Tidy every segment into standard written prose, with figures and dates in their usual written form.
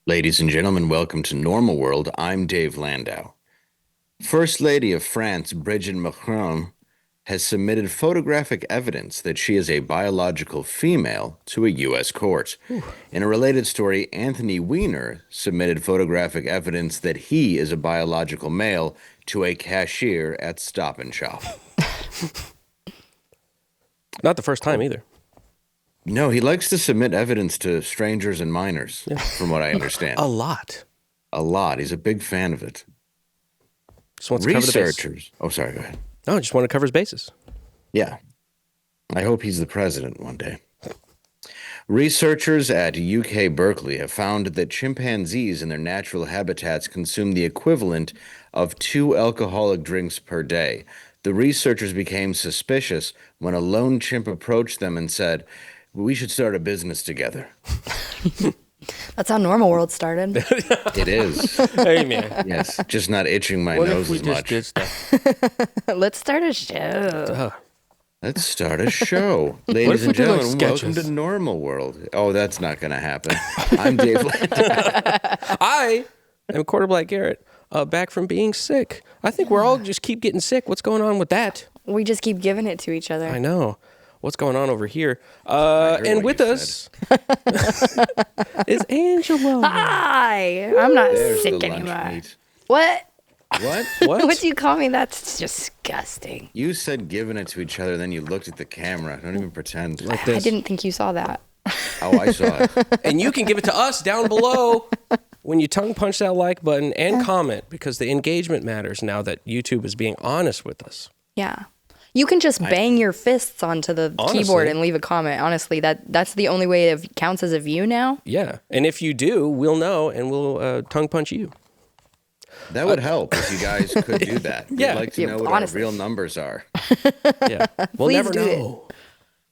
Ladies and gentlemen, welcome to Normal World. I'm Dave Landau. First Lady of France, Brigitte Macron, has submitted photographic evidence that she is a biological female to a U.S. court. In a related story, Anthony Weiner submitted photographic evidence that he is a biological male to a cashier at Stop and Shop. Not the first time either. No, he likes to submit evidence to strangers and minors, from what I understand. A lot. A lot. He's a big fan of it. Just wants to cover the bases. Researchers. Oh, sorry, go ahead. No, just want to cover his bases. Yeah. I hope he's the president one day. Researchers at UK Berkeley have found that chimpanzees in their natural habitats consume the equivalent of 2 alcoholic drinks per day. The researchers became suspicious when a lone chimp approached them and said, "We should start a business together." That's how Normal World started. It is. Hey, man. Yes, just not itching my What nose if we as just much. did stuff? Let's start a show. Let's start a show. if Ladies we and did, like, gentlemen, welcome sketches? to Normal World. Oh, that's not going to happen. I'm Dave Landau. I am quarterback Garrett, back from being sick. I think we're all just keep getting sick. What's going on with that? We just keep giving it to each other. I know. What's going on over here? heard And what with you us is Angela. Hi. I'm not There's sick the lunch anymore. meat. What? What? What? What do you call me? That's disgusting. You said giving it to each other, then you looked at the camera. Don't even pretend. Like I this. didn't think you saw that. Oh, I saw it. And you can give it to us down below when you tongue punch that like button and comment, because the engagement matters now that YouTube is being honest with us. Yeah. You can just bang your fists onto the Honestly. keyboard and leave a comment. Honestly, that's the only way it counts as a view now. Yeah. And if you do, we'll know and we'll tongue punch you. That would help if you guys could do that. Yeah. We'd like to Yeah, know what honestly. our real numbers are. Yeah. We'll Please never do it. know.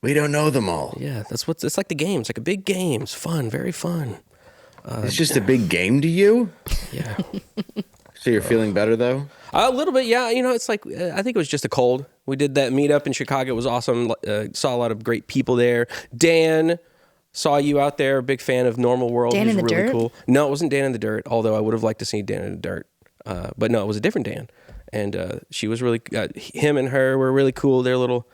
We don't know them all. Yeah. That's what's, it's like the game. It's like a big game. It's fun. Very fun. It's just a big game to you? Yeah. So you're feeling better, though? A little bit, yeah. You know, it's like, I think it was just a cold. We did that meetup in Chicago. It was awesome. Saw a lot of great people there. Dan, saw you out there. Big fan of Normal World. Dan He was in the really Dirt? cool. No, it wasn't Dan in the Dirt, although I would have liked to see Dan in the Dirt. But no, it was a different Dan. And she was really, him and her were really cool. Their little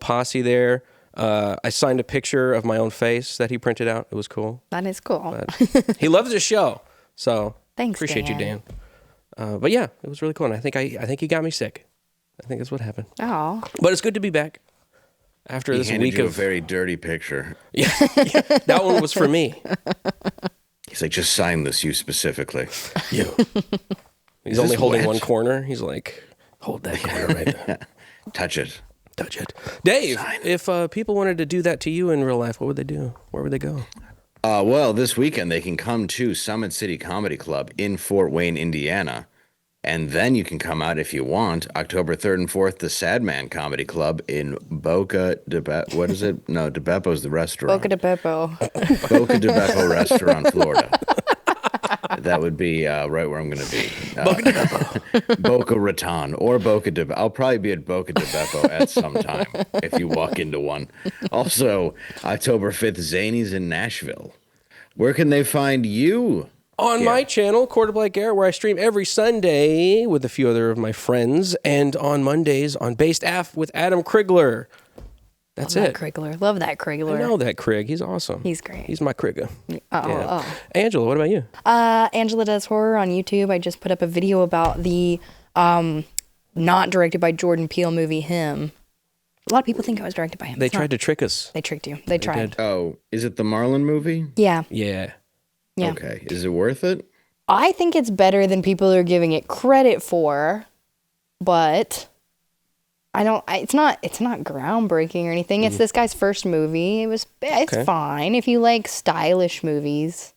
posse there. I signed a picture of my own face that he printed out. It was cool. That is cool. He loves the show. So Thanks, appreciate you, Dan. Dan. But yeah, it was really cool. And I think he got me sick. I think that's what happened. Oh. But it's good to be back after He this handed week you of a very dirty picture. yeah, that one was for me. He's like, just sign this, you specifically. You. He's Is only this holding wet? one corner. He's like, hold that corner right there. Touch it. Touch it. Dave, if people wanted to do that to you in real life, what would they do? Where would they go? Well, this weekend they can come to Summit City Comedy Club in Fort Wayne, Indiana. And then you can come out if you want, October 3rd and 4th, the Sad Man Comedy Club in Boca de Beppo. What is it? No, de Beppo's the restaurant. Boca de Beppo. Boca de Beppo Restaurant, Florida. That would be right where I'm going to be. Boca de Beppo. Boca Raton or Boca de Beppo. I'll probably be at Boca de Beppo at some time if you walk into one. Also, October 5th, Zanies in Nashville. Where can they find you? On my channel, Quarterback Garrett, where I stream every Sunday with a few other of my friends, and on Mondays on Based Af with Adam Krigler. That's Love it. that Krigler. Love that Krigler. I know that Craig. He's awesome. He's great. He's my Krigger. Oh. Angela, what about you? Angela Does Horror on YouTube. I just put up a video about the not directed by Jordan Peele movie, Him. A lot of people think I was directed by him. They It's not. tried to trick us. They tricked you. They tried. did. Oh, is it the Marlon movie? Yeah. Yeah. Yeah. Okay. Is it worth it? I think it's better than people are giving it credit for, but it's not groundbreaking or anything. It's this guy's first movie. It's Okay. fine if you like stylish movies.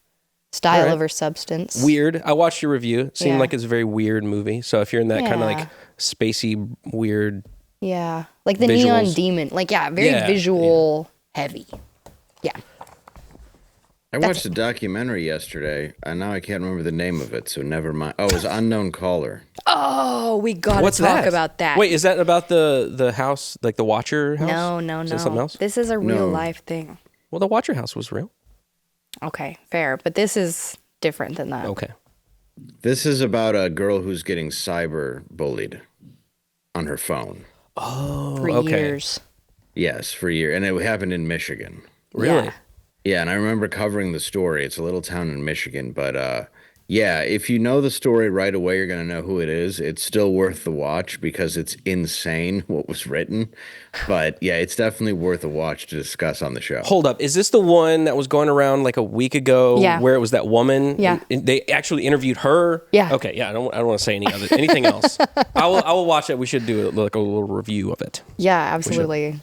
Style Alright. over substance. Weird. I watched your review. It seemed Yeah. like it's a very weird movie. So if you're in that kind of Yeah. like spacey, weird. Yeah. Like the Neon Visuals. Demon. Like, yeah, very Yeah, visual heavy. Yeah. I watched a documentary yesterday, and now I can't remember the name of it, so never mind. Oh, it was Unknown Caller. Oh, we gotta What's talk that? about that. Wait, is that about the house, like the Watcher house? No. Is that something else? This is a real No. life thing. Well, the Watcher house was real. Okay, fair. But this is different than that. Okay. This is about a girl who's getting cyber bullied on her phone. Oh, For okay. years. Yes, for a year. And it happened in Michigan. Really? Yeah. Yeah, and I remember covering the story. It's a little town in Michigan, but yeah, if you know the story right away, you're going to know who it is. It's still worth the watch because it's insane what was written. But yeah, it's definitely worth a watch to discuss on the show. Hold up. Is this the one that was going around like a week ago Yeah. where it was that woman? Yeah. And they actually interviewed her? Yeah. Okay, yeah. I don't want to say anything else. I will watch it. We should do like a little review of it. Yeah, absolutely.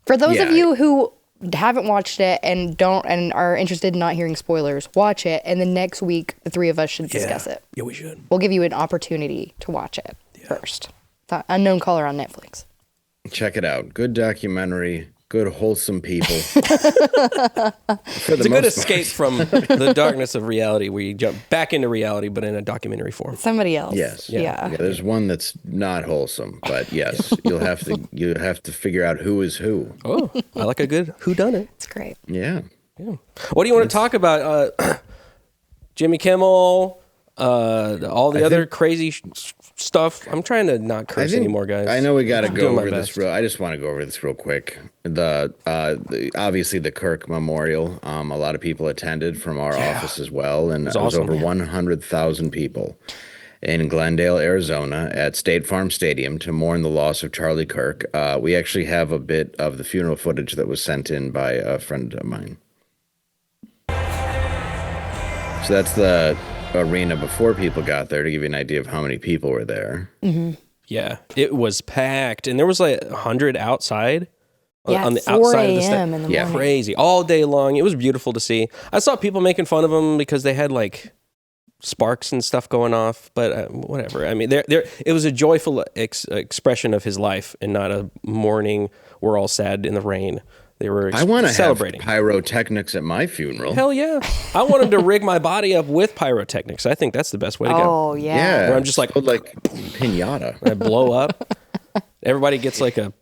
For those of Yeah. you who haven't watched it and are interested in not hearing spoilers, watch it, and then next week the three of us should discuss it. Yeah, we should. We'll give you an opportunity to watch it first. It's Unknown Caller on Netflix. Check it out. Good documentary. Good, wholesome people. It's a good escape from the darkness of reality where you jump back into reality, but in a documentary form. Somebody else. Yes. Yeah. There's one that's not wholesome, but yes, you'll have to figure out who is who. Oh, I like a good whodunit. It's great. Yeah. Yeah. What do you want to talk about? Jimmy Kimmel, all the other crazy stuff. I'm trying to not curse anymore, guys. I know we got to I'm go doing my over this. best. I just want to go over this real quick. The obviously the Kirk Memorial. A lot of people attended from our office as well, and it was awesome, over 100,000 people in Glendale, Arizona, at State Farm Stadium to mourn the loss of Charlie Kirk. We actually have a bit of the funeral footage that was sent in by a friend of mine. So that's the arena before people got there to give you an idea of how many people were there. Mm-hmm. Yeah, it was packed, and there was like 100 outside. Yeah, on the 4 outside of the a.m. in the morning. Crazy all day long. It was beautiful to see. I saw people making fun of him because they had like sparks and stuff going off, but whatever. I mean, it was a joyful expression of his life, and not a mourning. We're all sad in the rain. They were I want to have celebrating. pyrotechnics at my funeral. Hell yeah! I want him to rig my body up with pyrotechnics. I think that's the best way to go. Oh, yeah. Yeah, Where I'm just like pinata. I blow up. Everybody gets like a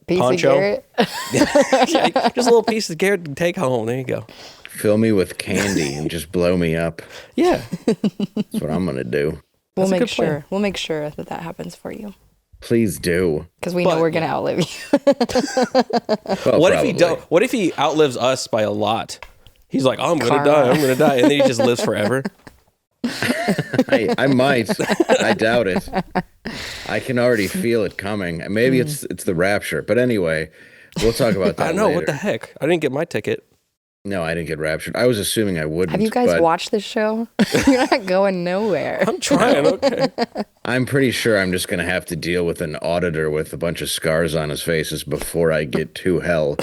Piece poncho. of Garrett. Yeah, just a little piece of Garrett to take home. There you go. Fill me with candy and just blow me up. Yeah. That's what I'm gonna do. We'll That's a make good plan. sure. We'll make sure that happens for you Please do. because we know we're gonna outlive you. Well, What if he probably. don't? What if he outlives us by a lot? He's like, oh, I'm gonna Karma. die. I'm gonna die, and then he just lives forever. I might. I doubt it. I can already feel it coming. Maybe it's the rapture. But anyway, we'll talk about that. I know later. what the heck. I didn't get my ticket. No, I didn't get raptured. I was assuming I wouldn't. Have you guys but watched this show? You're not going nowhere. I'm trying. Okay. I'm pretty sure I'm just gonna have to deal with an auditor with a bunch of scars on his faces before I get to hell.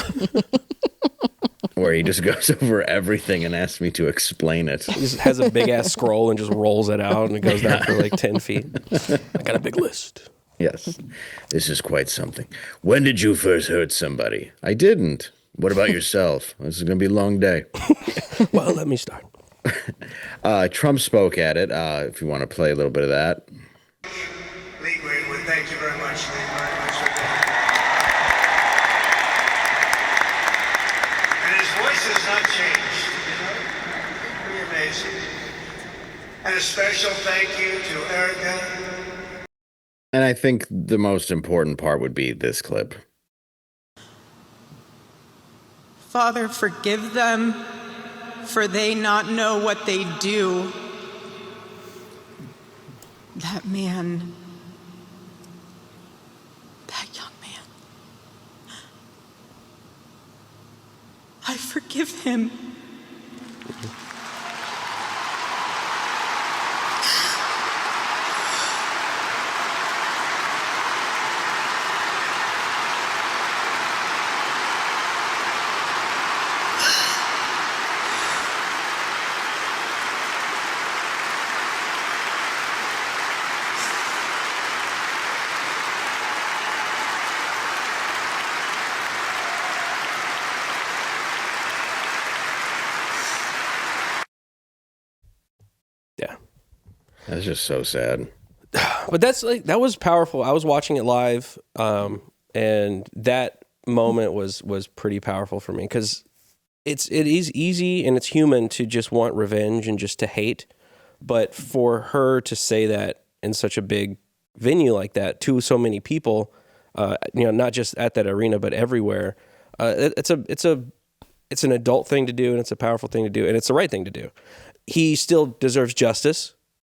Where he just goes over everything and asks me to explain it. He just has a big ass scroll and just rolls it out, and it goes down for like 10 feet. I got a big list. Yes. This is quite something. When did you first hurt somebody? I didn't. What about yourself? This is going to be a long day. Well, let me start. Trump spoke at it, if you want to play a little bit of that. Lee Greenwood, thank you very much, Lee, very much for that. And his voice has not changed, you know? Pretty amazing. And a special thank you to Erica. And I think the most important part would be this clip. Father, forgive them, for they not know what they do. That man, that young man, I forgive him. Yeah. That's just so sad. But that was powerful. I was watching it live, and that moment was pretty powerful for me because it is easy and it's human to just want revenge and just to hate, but for her to say that in such a big venue like that to so many people, not just at that arena but everywhere, it's an adult thing to do, and it's a powerful thing to do, and it's the right thing to do. He still deserves justice.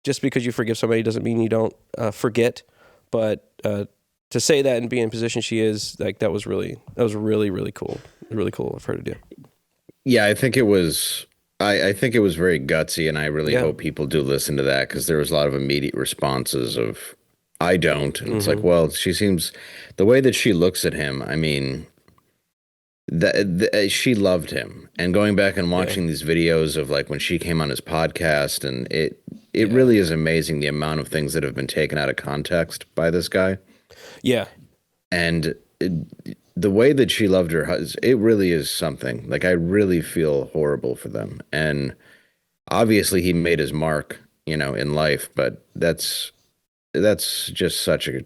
Just because you forgive somebody doesn't mean you don't forget. But to say that and be in position she is, like, that was really, really cool. Really cool of her to do. Yeah, I think it was. I think it was very gutsy, and I really hope people do listen to that, because there was a lot of immediate responses of, "I don't," and it's like, well, she seems, the way that she looks at him. I mean, that she loved him, and going back and watching these videos of like when she came on his podcast, and it really is amazing the amount of things that have been taken out of context by this guy. Yeah, and the way that she loved her husband, it really is something. Like, I really feel horrible for them. And obviously he made his mark, in life, but that's just such a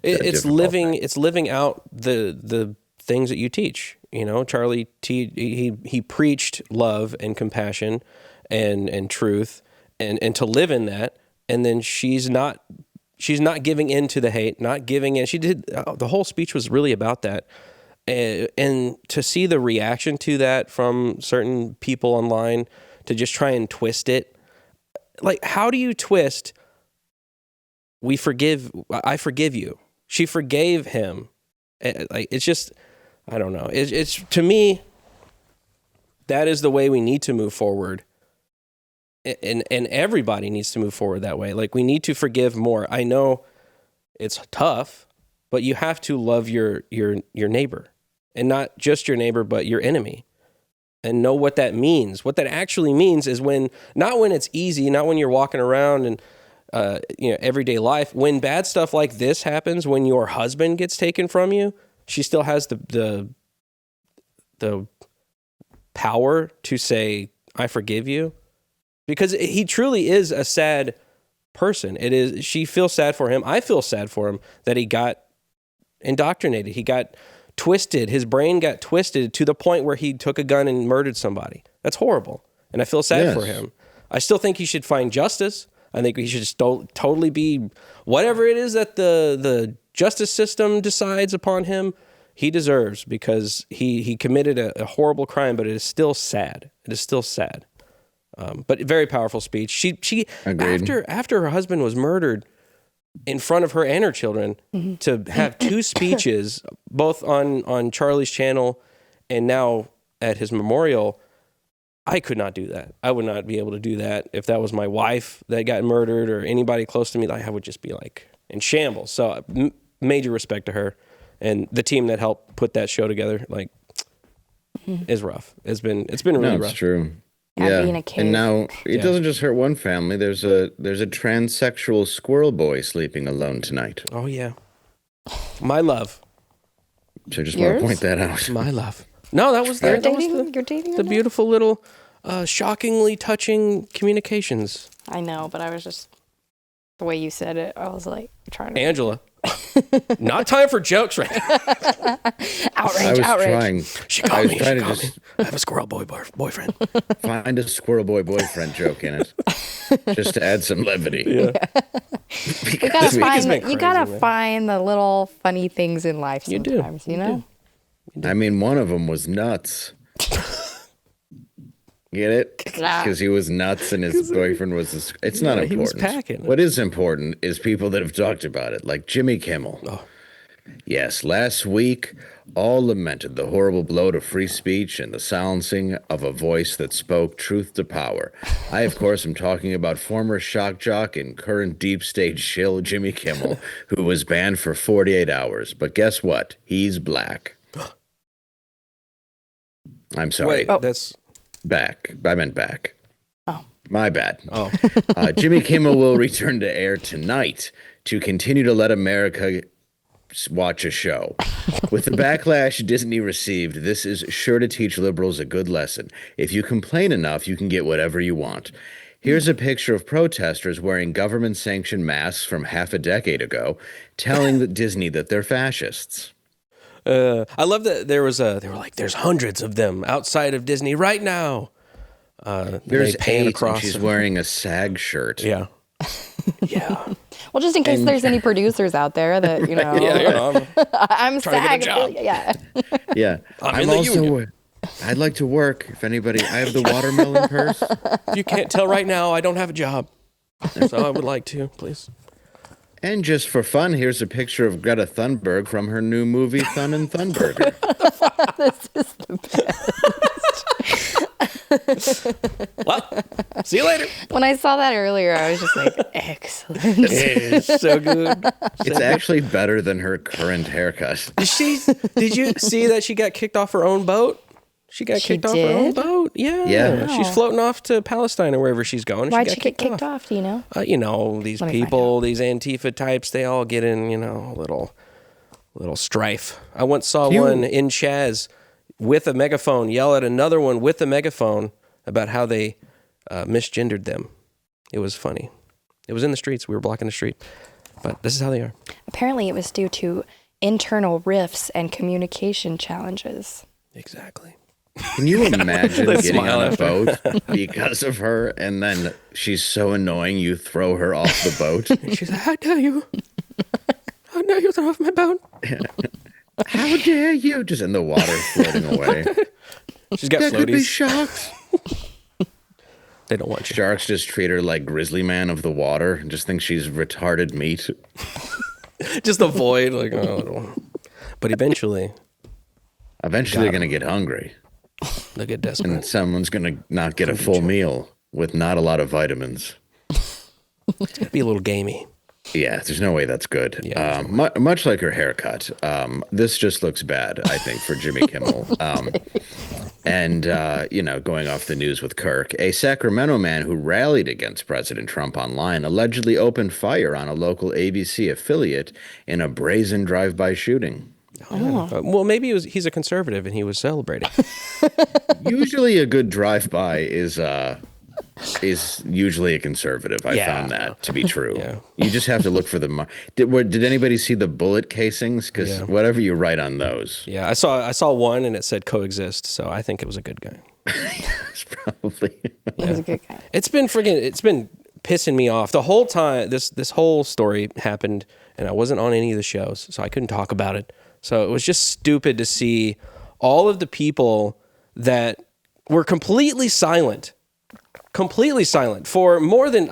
it's living out the things that you teach. Charlie he preached love and compassion and truth and to live in that. And then she's not giving in to the hate, not giving in. She did, the whole speech was really about that. And to see the reaction to that from certain people online to just try and twist it. Like, how do you twist, I forgive you. She forgave him. Like, it's just, I don't know. It's to me, that is the way we need to move forward. And everybody needs to move forward that way. Like, we need to forgive more. I know it's tough, but you have to love your neighbor, and not just your neighbor, but your enemy, and know what that means. What that actually means is not when it's easy, not when you're walking around and everyday life. When bad stuff like this happens, when your husband gets taken from you, she still has the power to say, "I forgive you." Because he truly is a sad person. She feels sad for him. I feel sad for him that he got indoctrinated. He got twisted. His brain got twisted to the point where he took a gun and murdered somebody. That's horrible. And I feel sad for him. I still think he should find justice. I think he should just totally be whatever it is that the justice system decides upon him, he deserves, because he committed a horrible crime, but it is still sad. It is still sad. But very powerful speech. She after her husband was murdered in front of her and her children, to have two speeches, both on Charlie's channel and now at his memorial. I could not do that. I would not be able to do that if that was my wife that got murdered or anybody close to me. Like, I would just be like in shambles. So major respect to her and the team that helped put that show together. Like, is rough. It's been really rough. It's true. Yeah, being a kid. And now it doesn't just hurt one family. There's a transsexual squirrel boy sleeping alone tonight. Oh yeah, my love. So I just want to point that out. My love. No, that was You're dating the beautiful little, shockingly touching communications. I know, but I was just, the way you said it, I was like trying to. Angela. Not time for jokes right now. Outrage. Trying. She called me. I have a squirrel boyfriend. Find a squirrel boy boyfriend joke in it, just to add some levity. You gotta find the little funny things in life sometimes. You know. I mean, one of them was nuts. Get it? Because he was nuts and his boyfriend was. It's not important. He was packing. What is important is people that have talked about it, like Jimmy Kimmel. Oh. Yes, last week, all lamented the horrible blow to free speech and the silencing of a voice that spoke truth to power. I, of course, am talking about former shock jock and current deep state shill Jimmy Kimmel, who was banned for 48 hours. But guess what? He's black. I'm sorry. Wait, that's... Back. I meant back. Oh. My bad. Oh. Jimmy Kimmel will return to air tonight to continue to let America watch a show. With the backlash Disney received, this is sure to teach liberals a good lesson. If you complain enough, you can get whatever you want. Here's a picture of protesters wearing government-sanctioned masks from half a decade ago, telling Disney that they're fascists. I love that they were like, there's hundreds of them outside of Disney right now. There's they pan 8, across and she's and- wearing a SAG shirt. Yeah. Yeah. Well, just in case there's any producers out there that, you know, Yeah, you know, I'm trying to SAG. get a job. Yeah. Yeah. I'm in the union. I'd like to work. If anybody, I have the watermelon purse. if you can't tell right now, I don't have a job. So I would like to, please. And just for fun, here's a picture of Greta Thunberg from her new movie, Thun and Thunberger. This is the best. Well, see you later. When I saw that earlier, I was just like, excellent. It's so good. It's actually better than her current haircut. Did you see that she got kicked off her own boat? She got She kicked off her own did? boat. Yeah. Yeah. She's floating off to Palestine or wherever she's going. Why'd got she get kicked off? Do you know? You know, these Let me find people, these Antifa types, they all get in, you know, a little strife. I once saw one in Chaz with a megaphone yell at another one with a megaphone about how they misgendered them. It was funny. It was in the streets. We were blocking the street. But this is how they are. Apparently, it was due to internal rifts and communication challenges. Exactly. Can you imagine Let's getting smile on a after. boat because of her, and then she's so annoying you throw her off the boat? She's like, how dare you? How dare you throw off my boat? How dare you? Just in the water floating away. She's got There could be floaties. sharks. They don't want you. Sharks just treat her like Grizzly Man of the water and just think she's retarded meat. Just avoid, like, oh. But eventually, Eventually, they're going to get hungry, they'll get desperate. and someone's going to not get a full meal with not a lot of vitamins. Be a little gamey. Yeah, there's no way that's good. Yeah, Much like her haircut, this just looks bad, I think, for Jimmy Kimmel. You know, going off the news with Kirk, a Sacramento man who rallied against President Trump online allegedly opened fire on a local ABC affiliate in a brazen drive-by shooting. Well, maybe he's a conservative and he was celebrating. Usually a good drive-by is usually a conservative. I Yeah. found that to be true. Yeah. You just have to look for the... Did anybody see the bullet casings? Because Yeah. whatever you write on those... Yeah, I saw one and it said coexist, so I think it was a good guy. It's probably... He was a good guy. It's been pissing me off the whole time. This whole story happened, and I wasn't on any of the shows, so I couldn't talk about it. So it was just stupid to see all of the people that were completely silent for more than,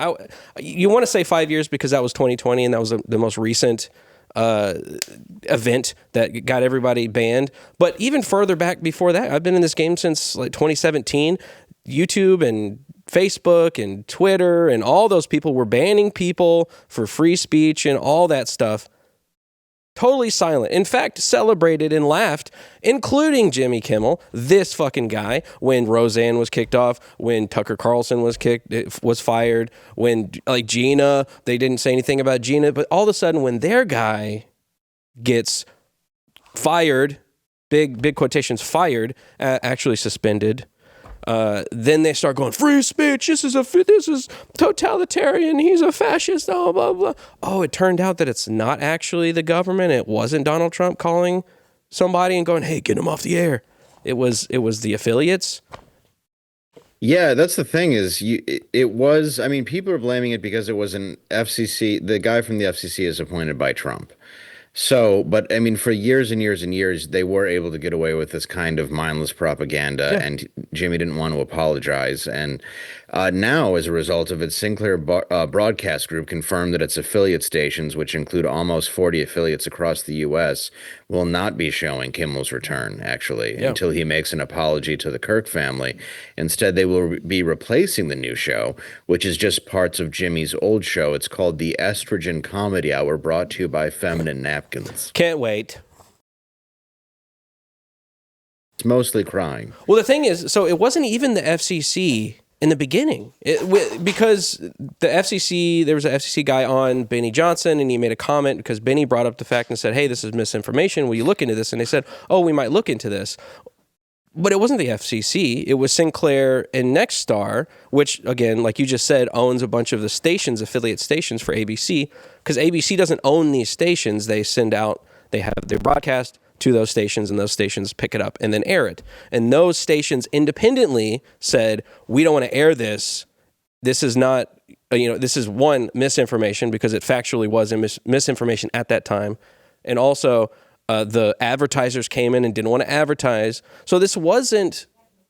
you want to say 5 years because that was 2020 and that was the most recent event that got everybody banned. But even further back before that, I've been in this game since like 2017. YouTube and Facebook and Twitter and all those people were banning people for free speech and all that stuff. Totally silent. In fact, celebrated and laughed, including Jimmy Kimmel, this fucking guy, when Roseanne was kicked off, when Tucker Carlson was fired, when like Gina, they didn't say anything about Gina, but all of a sudden when their guy gets fired, big quotations, fired, actually suspended, then they start going, free speech, this is totalitarian, he's a fascist, blah, blah, blah. Oh, it turned out that it's not actually the government. It wasn't Donald Trump calling somebody and going, hey, get him off the air. It was the affiliates. Yeah, that's the thing is it was, I mean, people are blaming it because it was an FCC, the guy from the FCC is appointed by Trump. So, but I mean, for years and years and years, they were able to get away with this kind of mindless propaganda, and Jimmy didn't want to apologize. And now, as a result of it, Sinclair Broadcast Group confirmed that its affiliate stations, which include almost 40 affiliates across the U.S., will not be showing Kimmel's return, actually, until he makes an apology to the Kirk family. Instead, they will be replacing the new show, which is just parts of Jimmy's old show. It's called the Estrogen Comedy Hour, brought to you by Feminine Napkins. Can't wait. It's mostly crime. Well, the thing is, so it wasn't even the FCC in the beginning, because the FCC, there was an FCC guy on, Benny Johnson, and he made a comment because Benny brought up the fact and said, hey, this is misinformation. Will you look into this? And they said, oh, we might look into this. But it wasn't the FCC. It was Sinclair and Nexstar, which, again, like you just said, owns a bunch of the stations, affiliate stations for ABC, because ABC doesn't own these stations. They send out, they have their broadcast, to those stations, and those stations pick it up and then air it. And those stations independently said, we don't want to air this. This is not, this is one, misinformation, because it factually was misinformation at that time. And also, the advertisers came in and didn't want to advertise. So this wasn't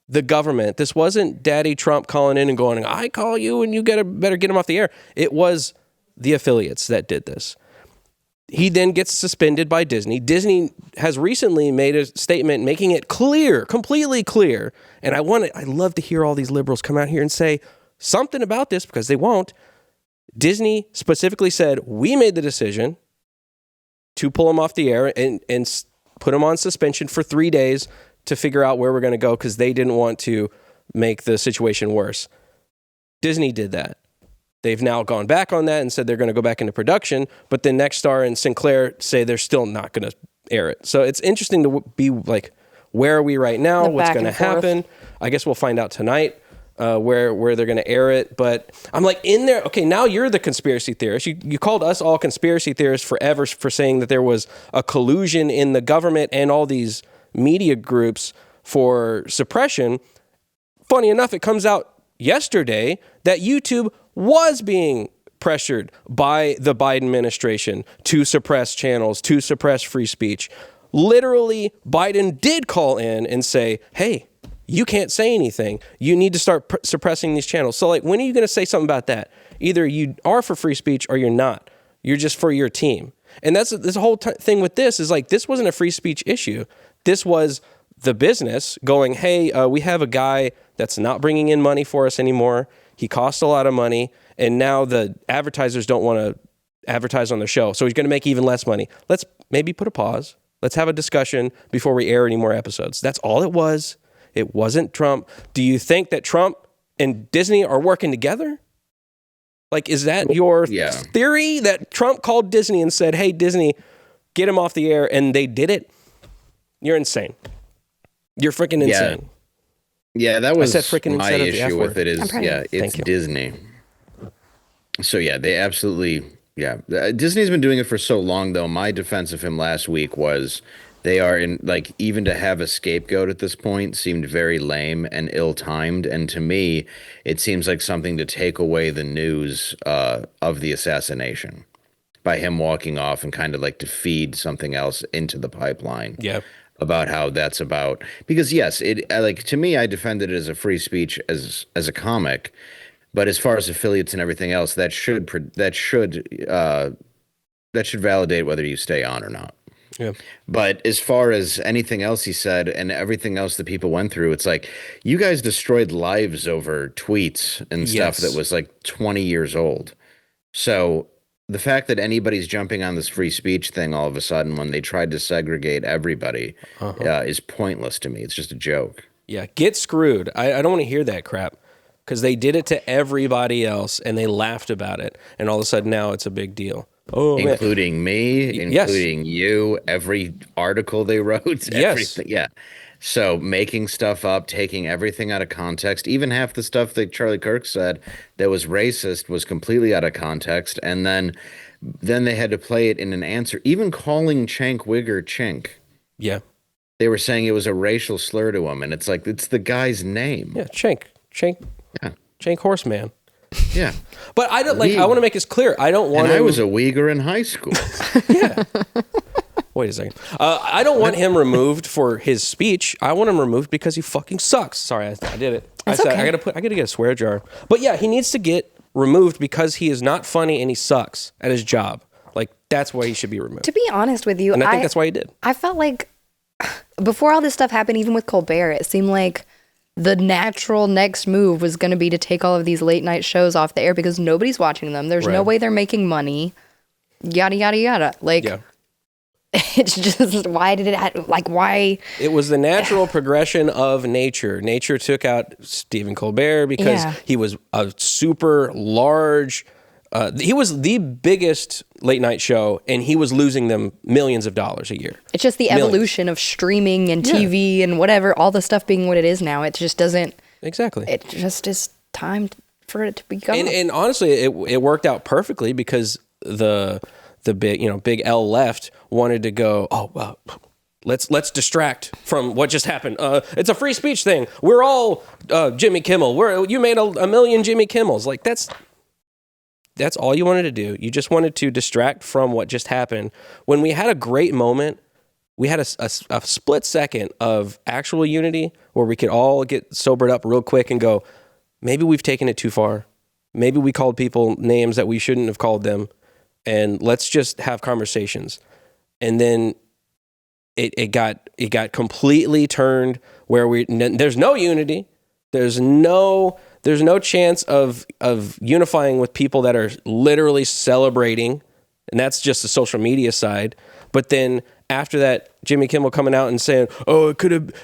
the government. This wasn't Daddy Trump calling in and going, I call you and you better get him off the air. It was the affiliates that did this. He then gets suspended by Disney. Disney has recently made a statement making it clear, completely clear. And I love to hear all these liberals come out here and say something about this, because they won't. Disney specifically said, we made the decision to pull him off the air and put him on suspension for 3 days to figure out where we're going to go, because they didn't want to make the situation worse. Disney did that. They've now gone back on that and said they're going to go back into production, but then Nexstar and Sinclair say they're still not going to air it. So it's interesting to be like, where are we right now? What's going to happen? I guess we'll find out tonight where they're going to air it. But I'm like, in there, okay, now you're the conspiracy theorist. You called us all conspiracy theorists forever for saying that there was a collusion in the government and all these media groups for suppression. Funny enough, it comes out yesterday that YouTube was being pressured by the Biden administration to suppress channels, to suppress free speech. Literally, Biden did call in and say, hey, you can't say anything. You need to start suppressing these channels. So, like, when are you going to say something about that? Either you are for free speech or you're not. You're just for your team. And that's this whole thing with this is like, this wasn't a free speech issue. This was the business going, hey, we have a guy that's not bringing in money for us anymore. He costs a lot of money, and now the advertisers don't want to advertise on their show, so he's going to make even less money. Let's maybe put a pause. Let's have a discussion before we air any more episodes. That's all it was. It wasn't Trump. Do you think that Trump and Disney are working together? Like, is that your theory, that Trump called Disney and said, hey, Disney, get him off the air, and they did it? You're insane. You're freaking insane. Yeah, that was my issue with it is, it's Disney. So, they absolutely, Disney's been doing it for so long, though. My defense of him last week was they are in, like, even to have a scapegoat at this point seemed very lame and ill-timed. And to me, it seems like something to take away the news of the assassination by him walking off and kind of like to feed something else into the pipeline. Yeah. About how that's about, because yes, it like, to me, I defended it as a free speech as a comic, but as far as affiliates and everything else, that should validate whether you stay on or not. Yeah. But as far as anything else he said and everything else that people went through, it's like, you guys destroyed lives over tweets and stuff that was like 20 years old. So the fact that anybody's jumping on this free speech thing all of a sudden when they tried to segregate everybody is pointless to me. It's just a joke. Yeah, get screwed. I don't want to hear that crap, because they did it to everybody else and they laughed about it. And all of a sudden now it's a big deal. Oh, including me, including you, every article they wrote, everything. Yeah. So making stuff up, taking everything out of context, even half the stuff that Charlie Kirk said that was racist was completely out of context. And then they had to play it in an answer, even calling Cenk Uygur Chink. Yeah. They were saying it was a racial slur to him. And it's like, it's the guy's name. Yeah, Cenk. Yeah. Cenk Horseman. Yeah. But I don't like, I want to make this clear. I don't want I was a Uyghur in high school. Yeah. Wait a second. I don't want him removed for his speech. I want him removed because he fucking sucks. Sorry, I did it. I said, okay. I gotta get a swear jar. But yeah, he needs to get removed because he is not funny and he sucks at his job. Like, that's why he should be removed. To be honest with you, and I think that's why he did. I felt like before all this stuff happened, even with Colbert, it seemed like the natural next move was going to be to take all of these late night shows off the air because nobody's watching them. There's no way they're making money. Yada, yada, yada. Like, it's just, why did it, like, why? It was the natural progression of nature. Nature took out Stephen Colbert because he was a super large, he was the biggest late night show, and he was losing them millions of dollars a year. It's just the evolution of streaming and TV and whatever, all the stuff being what it is now. It just doesn't. Exactly. It just is time for it to be gone. And honestly, it worked out perfectly because the big L left wanted to go, Let's distract from what just happened. It's a free speech thing. We're all Jimmy Kimmel. You made a million Jimmy Kimmels. Like that's all you wanted to do. You just wanted to distract from what just happened. When we had a great moment, we had a split second of actual unity where we could all get sobered up real quick and go, maybe we've taken it too far. Maybe we called people names that we shouldn't have called them, and let's just have conversations. And then it got completely turned where there's no unity. There's no chance of unifying with people that are literally celebrating, and that's just the social media side. But then after that, Jimmy Kimmel coming out and saying, "Oh,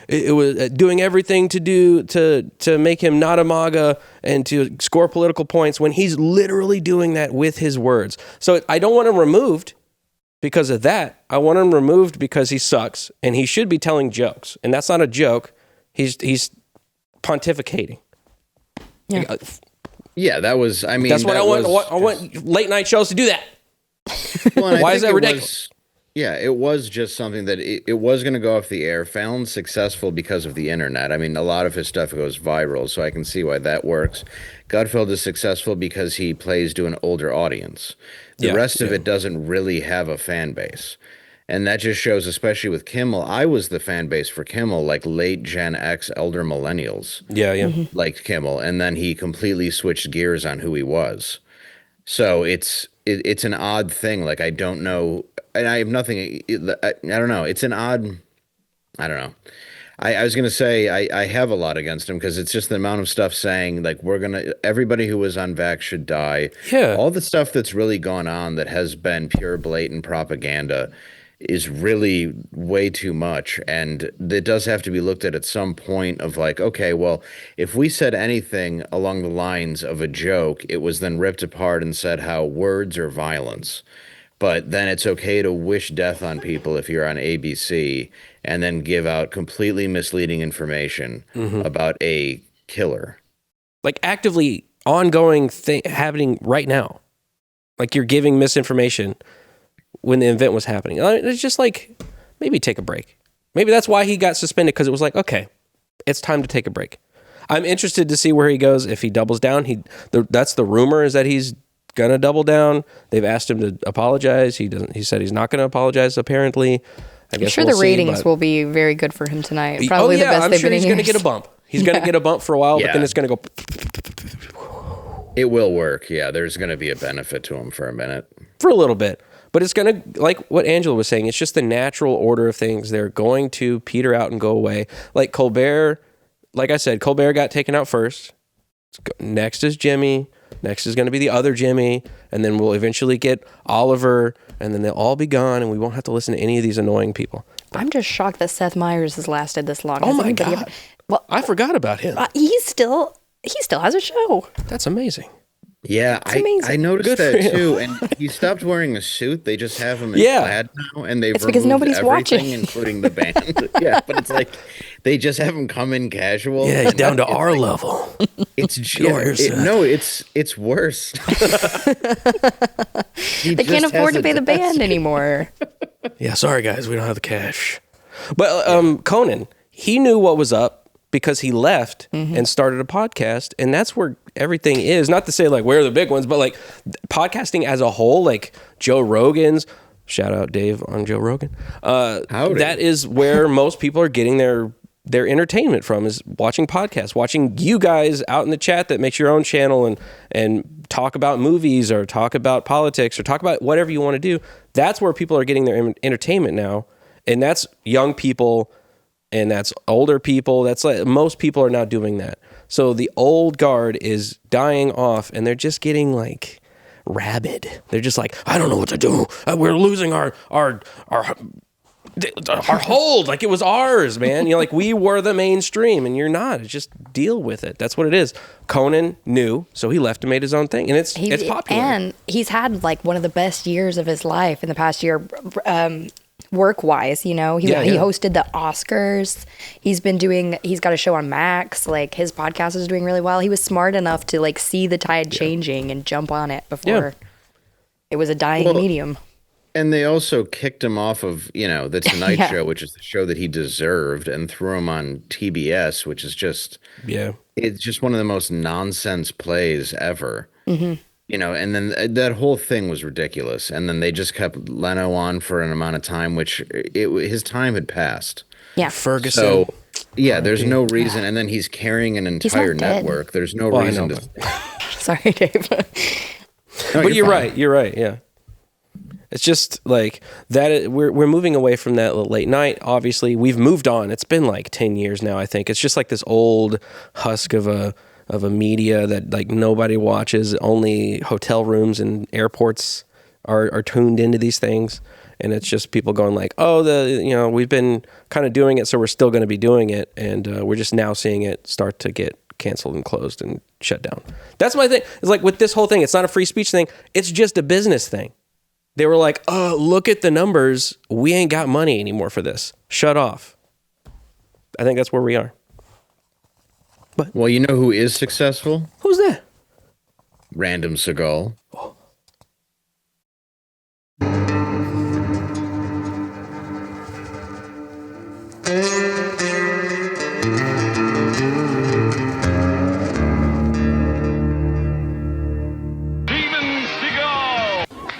it was doing everything to make him not a MAGA and to score political points," when he's literally doing that with his words. So I don't want him removed because of that. I want him removed because he sucks and he should be telling jokes, and that's not a joke. He's pontificating. Yeah. Yeah, that was. I mean, that's what I want. I want late night shows to do that. Well, why is that ridiculous? Yeah, it was just something that it was going to go off the air. Fallon's successful because of the internet. I mean, a lot of his stuff goes viral, so I can see why that works. Gutfeld is successful because he plays to an older audience. The rest of it doesn't really have a fan base. And that just shows, especially with Kimmel. I was the fan base for Kimmel, like late Gen X, elder millennials. Yeah. Mm-hmm. Liked Kimmel, and then he completely switched gears on who he was. So it's an odd thing. Like, I don't know, and I have nothing. I don't know. It's an odd. I don't know. I was gonna say I have a lot against him because it's just the amount of stuff saying like everybody who was unvaxxed should die. Yeah. All the stuff that's really gone on that has been pure blatant propaganda is really way too much, and it does have to be looked at some point of like, okay, well, if we said anything along the lines of a joke, it was then ripped apart and said how words are violence, but then it's okay to wish death on people if you're on ABC and then give out completely misleading information about a killer. Like actively ongoing thing happening right now. Like you're giving misinformation when the event was happening. It's just like, maybe take a break. Maybe that's why he got suspended, because it was like, okay, it's time to take a break. I'm interested to see where he goes if he doubles down. That's the rumor, is that he's gonna double down. They've asked him to apologize. He doesn't. He said he's not gonna apologize. Apparently, I guess I'm sure we'll the ratings will be very good for him tonight. The best I'm they've sure been he's in gonna years. get a bump. He's gonna get a bump for a while, but then it's gonna go. It will work. Yeah, there's going to be a benefit to him for a minute. For a little bit. But it's going to, like what Angela was saying, it's just the natural order of things. They're going to peter out and go away. Like Colbert, like I said, Colbert got taken out first. Next is Jimmy. Next is going to be the other Jimmy. And then we'll eventually get Oliver. And then they'll all be gone, and we won't have to listen to any of these annoying people. I'm just shocked that Seth Meyers has lasted this long. Oh my God. Well, I forgot about him. he still has a show. That's amazing. Yeah, I noticed that too. And he stopped wearing a suit. They just have him in plaid now, and they've because nobody's watching, including the band. Yeah, but it's like they just have him come in casual. Yeah, he's down to our level. It's it's worse. They can't afford to pay the band anymore. Yeah, sorry guys, we don't have the cash. But Conan, he knew what was up because he left and started a podcast, and that's where everything is. Not to say like where are the big ones, but like podcasting as a whole, like Joe Rogan's. Shout out Dave on Joe Rogan. That is where most people are getting their entertainment from, is watching podcasts, watching you guys out in the chat that makes your own channel and talk about movies or talk about politics or talk about whatever you want to do. That's where people are getting their entertainment now, and that's young people. And that's older people. That's like most people are now doing that. So the old guard is dying off, and they're just getting like rabid. They're just like, I don't know what to do. We're losing our hold. Like it was ours, man. You know, like we were the mainstream, and you're not. Just deal with it. That's what it is. Conan knew, so he left and made his own thing, and it's popular. And he's had like one of the best years of his life in the past year. Work-wise, you know, he hosted the Oscars. He's got a show on Max. Like his podcast is doing really well. He was smart enough to like see the tide changing and jump on it before it was a dying medium. And they also kicked him off of, the Tonight Yeah. Show, which is the show that he deserved, and threw him on TBS, which is just, Yeah. it's just one of the most nonsense plays ever. And then that whole thing was ridiculous. And then they just kept Leno on for an amount of time, which his time had passed. Yeah. Ferguson. So, yeah, there's no reason. And then he's carrying an entire dead. network. There's no Well, I reason know, to. Sorry, Dave. No, But you're fine. right. You're right. Yeah. It's just like that. We're moving away from that late night. Obviously, we've moved on. It's been like 10 years now. I think it's just like this old husk of a media that like nobody watches. Only hotel rooms and airports are tuned into these things, and it's just people going like, "Oh, we've been kind of doing it, so we're still going to be doing it," and we're just now seeing it start to get canceled and closed and shut down. That's my thing. It's like with this whole thing, it's not a free speech thing. It's just a business thing. They were like, "Oh, look at the numbers. We ain't got money anymore for this. Shut off." I think that's where we are. Well, you know who is successful? Who's that? Random Seagal.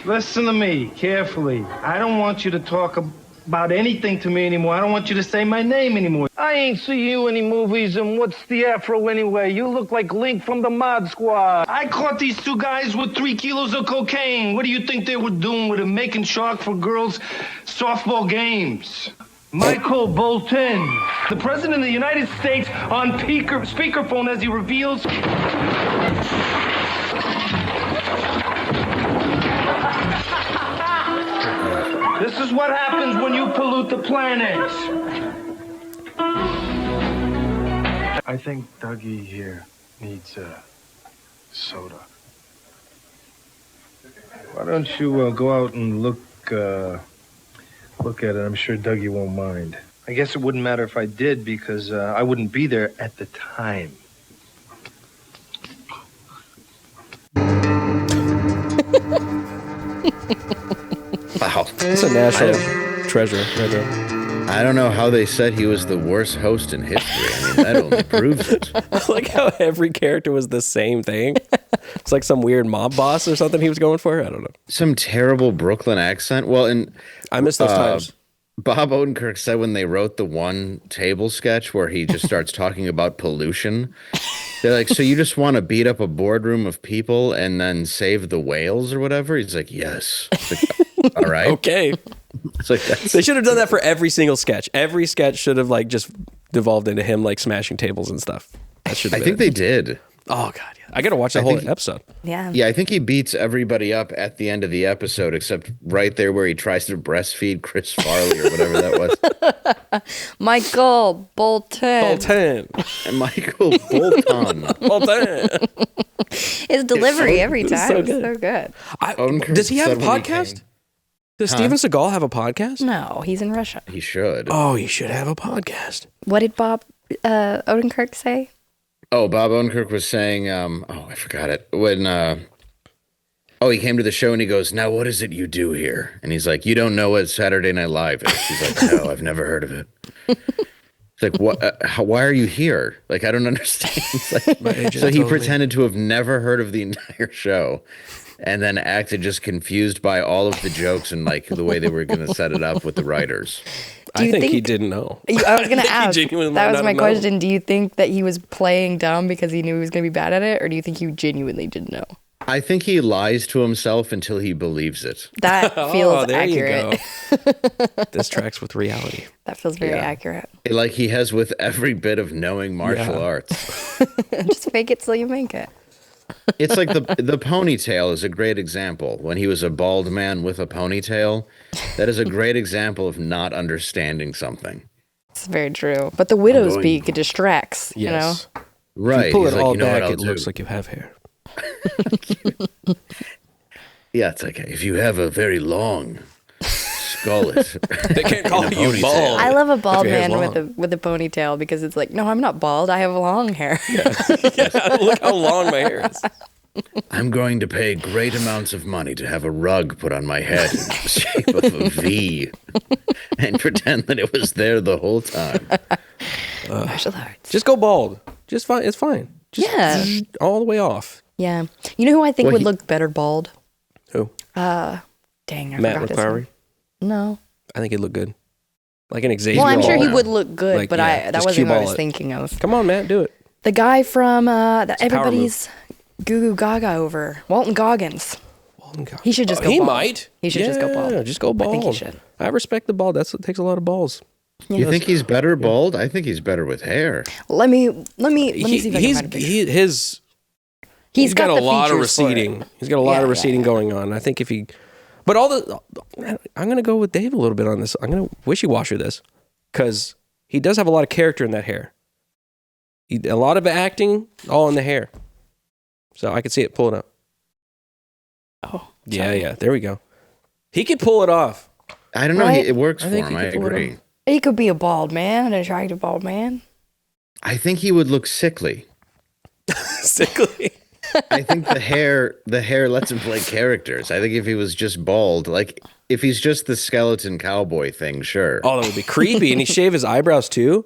Listen to me carefully. I don't want you to talk about anything to me anymore. I don't want you to say my name anymore. I ain't see you any movies, and what's the afro anyway? You look like Link from the Mod Squad. I caught these two guys with 3 kilos of cocaine. What do you think they were doing with it? Making shark for girls' softball games. Michael Bolton, the President of the United States, on speakerphone as he reveals... This is what happens when you pollute the planet. I think Dougie here needs a soda. Why don't you go out and look at it? I'm sure Dougie won't mind. I guess it wouldn't matter if I did because I wouldn't be there at the time. Wow. It's a national treasure right there. I don't know how they said he was the worst host in history. I mean, that only proves it. I like how every character was the same thing. It's like some weird mob boss or something he was going for. I don't know. Some terrible Brooklyn accent. Well, and I miss those times. Bob Odenkirk said when they wrote the one table sketch where he just starts talking about pollution, they're like, so you just want to beat up a boardroom of people and then save the whales or whatever? He's like, yes. It's like, all right. Okay. It's like that's, They should have done that for every single sketch. Every sketch should have like just devolved into him like smashing tables and stuff. That should. I think they did. Oh god, yeah. I gotta watch the whole episode. Yeah. Yeah, I think he beats everybody up at the end of the episode, except right there where he tries to breastfeed Chris Farley or whatever that was. Michael Bolton. Bolton. And Michael Bolton. Bolton. His delivery every it's time so is good. so good. Odenkirk Does he have a said when he podcast? came- Does Steven Seagal have a podcast? No, he's in Russia. He should. Oh, he should have a podcast. What did Bob Odenkirk say? Oh, Bob Odenkirk was saying, I forgot it. When, he came to the show and he goes, now what is it you do here? And he's like, you don't know what Saturday Night Live is. He's like, no, I've never heard of it. It's like, what? Why are you here? Like, I don't understand. It's like, so he pretended to have never heard of the entire show and then acted just confused by all of the jokes and like the way they were going to set it up with the writers. Do you I think he think- didn't know. I was going to think he ask. genuinely That might was not my have known. question. Do you think that he was playing dumb because he knew he was going to be bad at it? Or do you think he genuinely didn't know? I think he lies to himself until he believes it. That feels there accurate. you go. This tracks with reality. That feels very Yeah. accurate. Like he has with every bit of knowing martial Yeah. arts. Just fake it till you make it. It's like the ponytail is a great example. When he was a bald man with a ponytail, that is a great example of not understanding something. It's very true. But the widow's going- beak, it distracts, Yes. Right. You pull He's it like, all you know what back, I'll it do? looks like you have hair. Yeah, it's like if you have a very long skullet. They can't call In a you ponytail. bald. I love a bald your hair's man long. with a ponytail because it's like, no, I'm not bald. I have long hair. Yeah, look how long my hair is. I'm going to pay great amounts of money to have a rug put on my head in the shape of a V and pretend that it was there the whole time. Martial arts. Just go bald. Just fine. It's fine. Just Yeah. all the way off. Yeah. You know who I think Well, would he- look better bald? Who? Dang, I Matt forgot his McClary. name. No. I think he'd look good. Like an Xavier. Well, I'm sure he now. would look good, Like, but yeah, that just wasn't cue what I ball was it. thinking of. Come on, Matt, do it. The guy from that power everybody's goo goo gaga over, Walton Goggins. He should just go He bald. might. He should just go bald. Yeah, just go bald. I think he should. I respect the bald. It takes a lot of balls. You think he's better bald? I think he's better with hair. Let me see if I can find a picture. He's got a the lot of features for it. receding. He's got a lot of receding going on. I think if he, but I'm going to go with Dave a little bit on this. I'm going to wishy-washer this because he does have a lot of character in that hair. A lot of acting, all in the hair. So I could see it. Pull it up. Oh, Yeah. There we go. He could pull it off. I don't know. Right? It works I for think him. he I could pull it agree. off. He could be a bald man, an attractive bald man. I think he would look sickly. Sickly. I think the hair lets him play characters. I think if he was just bald, like if he's just the skeleton cowboy thing, sure. Oh, that would be creepy. And he shave his eyebrows too.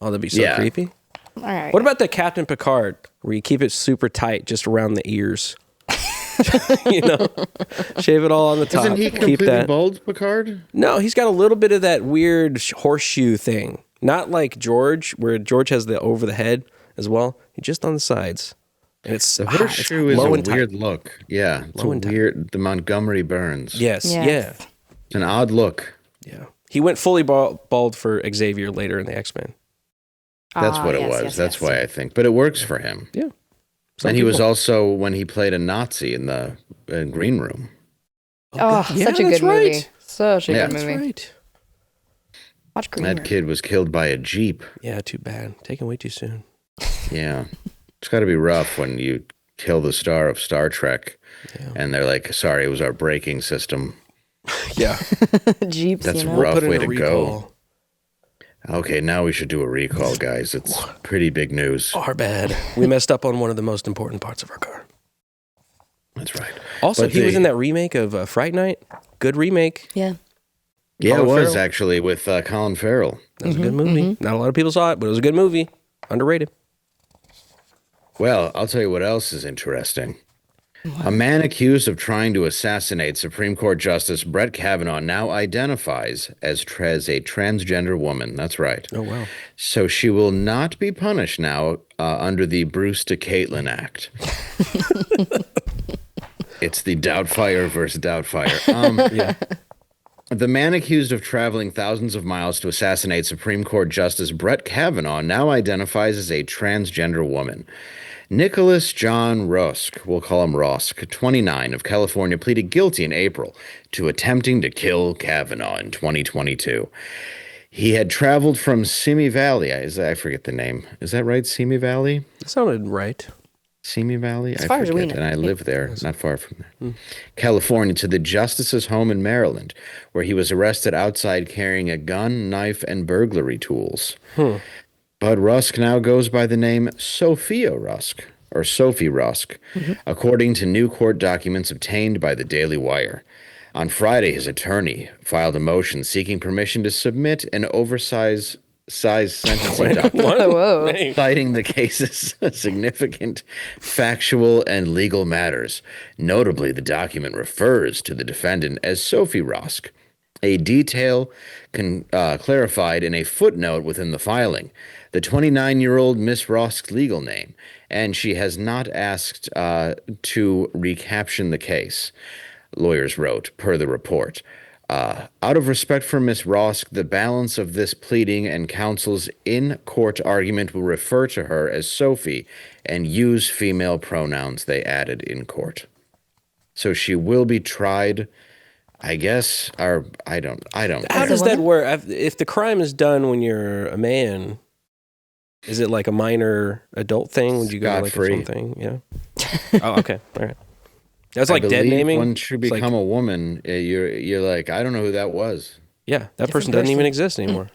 Oh, that'd be so Yeah. creepy. All right. What about the Captain Picard, where you keep it super tight just around the ears? Shave it all on the top. Isn't he keep completely that. bald, Picard? No, he's got a little bit of that weird horseshoe thing. Not like George, where George has the over the head as well. He's just on the sides. And it's The horseshoe is low a and tight. weird look. Yeah, it's Low a and tight. weird. The Montgomery Burns. Yes, Yes. It's an odd look. yeah. He went fully bald for Xavier later in the X-Men. That's Ah, what it yes, was. yes, That's yes. why I think. But it works for him. Yeah. And he was also when he played a Nazi in the Green Room. Oh, Yeah, such a that's good movie. right. Such a Yeah. good That's movie. right. Watch Green That Room. kid was killed by a Jeep. Yeah, too bad. Taken way too soon. Yeah. It's got to be rough when you kill the star of Star Trek and they're like, sorry, it was our braking system. Yeah. Jeeps, That's you know? rough Put in way a to recall. go. Okay, now we should do a recall, guys. It's pretty big news. Our bad. We messed up on one of the most important parts of our car. That's right. Also, But he was the- in that remake of Fright Night. Good remake. Yeah. Yeah, it Colin was Farrell. actually with Colin Farrell. That was a good movie. Not a lot of people saw it, but it was a good movie. Underrated. Well, I'll tell you what else is interesting. A man accused of trying to assassinate Supreme Court Justice Brett Kavanaugh now identifies as a transgender woman. That's right. Oh, wow. So she will not be punished now under the Bruce to Caitlin Act. It's the Doubtfire versus Doubtfire. Yeah. The man accused of traveling thousands of miles to assassinate Supreme Court Justice Brett Kavanaugh now identifies as a transgender woman. Nicholas John Rusk, we'll call him Rusk, 29, of California, pleaded guilty in April to attempting to kill Kavanaugh in 2022. He had traveled from Simi Valley. I forget the name. Is that right? Simi Valley? That sounded right. Simi Valley? As far as we know. And I live there, not far from there. California, to the justice's home in Maryland, where he was arrested outside carrying a gun, knife, and burglary tools. But Rusk now goes by the name Sophia Rusk, or Sophie Rusk, according to new court documents obtained by the Daily Wire. On Friday, his attorney filed a motion seeking permission to submit an oversized sentencing document, Whoa. citing the case's significant factual and legal matters. Notably, the document refers to the defendant as Sophie Rusk, a detail clarified in a footnote within the filing. The 29-year-old Miss Rusk's legal name, and she has not asked to recaption the case, lawyers wrote, per the report. Out of respect for Miss Rusk, the balance of this pleading and counsel's in-court argument will refer to her as Sophie and use female pronouns, they added in court. So she will be tried, I guess, or I don't How know. does that work? If the crime is done when you're a man, is it like a minor adult thing? Would you go to like Scot-free. something? Yeah. Oh, okay. All right. That's like I dead believe naming. Once you It's like- become a woman, you're like, I don't know who that was. yeah, that person doesn't person. even exist anymore.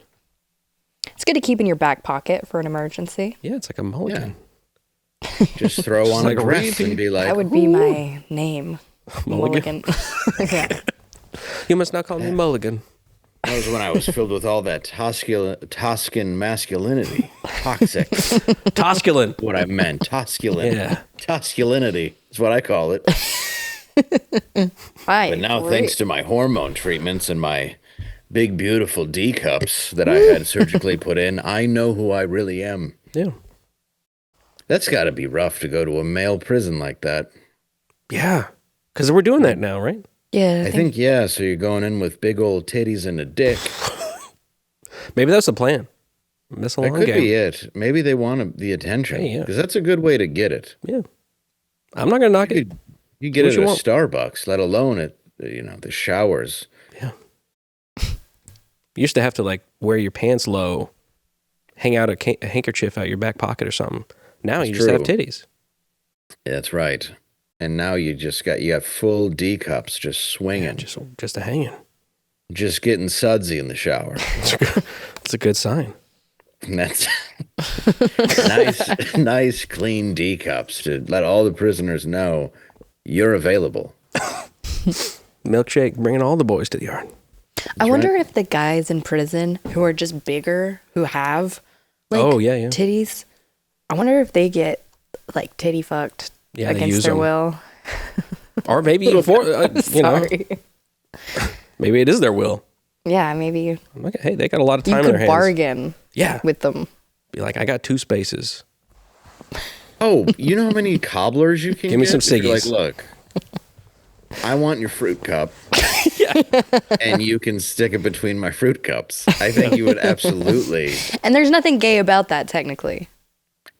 It's good to keep in your back pocket for an emergency. Yeah, it's like a mulligan. Just throw on like a a dress repeat. and be like, That would be my name. Mulligan. Yeah. You must not call me Mulligan. that was when I was filled with all that Toscan masculinity. Toxic. Tosculin. What I meant. Tosculin. Yeah. Tosculinity is what I call it. Fine. But now, great. thanks to my hormone treatments and my big, beautiful D cups that I had surgically put in, I know who I really am. Yeah. That's got to be rough to go to a male prison like that. Yeah. Because we're doing that now, right? Yeah. I think, yeah, so you're going in with big old titties and a dick. Maybe that's the plan. That's a That long could game. be it. Maybe they want the attention. Hey, yeah. Because that's a good way to get it. Yeah. I'm not going to knock it. You get What it you at a want. Starbucks, let alone at, the showers. Yeah. You used to have to like wear your pants low, hang out a handkerchief out your back pocket or something. Now you just have true. titties. Yeah, that's right. And now you got full D cups just swinging. Yeah, just a hanging. Just getting sudsy in the shower. It's a good sign. And that's nice, clean D cups to let all the prisoners know you're available. Milkshake, bringing all the boys to the yard. I wonder if the guys in prison who are just bigger, who have like Yeah. titties, I wonder if they get like titty fucked Yeah, they against use their them. will. Or maybe before, Sorry. maybe it is their will. Yeah, maybe I'm like, hey, they got a lot of you time in their could hands. bargain Yeah. with them. Be like, I got 2 spaces. Oh, you know how many cobblers you can Give me get? some If you're ciggies. Like, look, I want your fruit cup. And you can stick it between my fruit cups. I think you would absolutely. And there's nothing gay about that, technically.